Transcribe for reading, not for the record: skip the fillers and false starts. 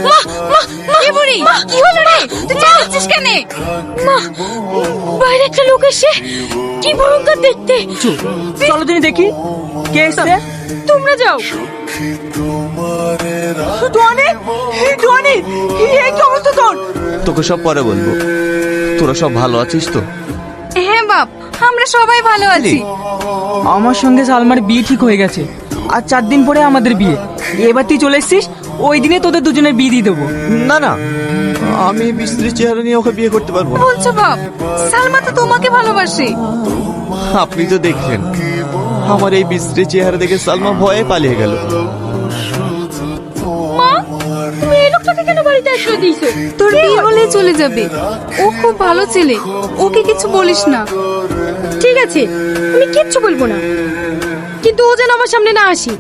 মা মা কি বুড়ি কি হলো রে তুই চেঁচাচ্ছিস কেন? মা বাইরে একটা লোক এসে কি ভয়ঙ্কর দেখতে। চলো তুমি দেখি কে এসেছে। তোমরা যাও। টুয়ানি টুয়ানি এই কি অবস্থা তোর? তোকে সব পরে বলবো, তোরা সব ভালো আছিস তো? হ্যাঁ বাপ, আমরা সবাই ভালো আছি। আমার সঙ্গে সালমার বিয়ে ঠিক হয়ে গেছে, আর 4 দিন পরে আমাদের বিয়ে। এবার তুই চলে এসছিস, ওই দিনে তোদের দুজনের বিয়ে দিয়ে দেবো। না না, আমি বিশ্রীর চেহারা নিয়ে ওকে বিয়ে করতে পারবো না। বলছো বাপ? সালমা তো তোমাকে ভালোবাসে। আপনি তো দেখলেন আমার এই বিশ্রী চেহারা দেখে সালমা ভয়ে পালিয়ে গেল। মা তুমি এই লোকটাকে কেন বাড়িতে আশ্রয় দিয়েছো? তোর বিয়ে হলে চলে যাবে, ও খুব ভালো ছেলে, ওকে কিছু বলিস না। ঠিক আছে, আমি কিচ্ছু বলবো না, কিন্তু ও যেন আমার সামনে না আসে।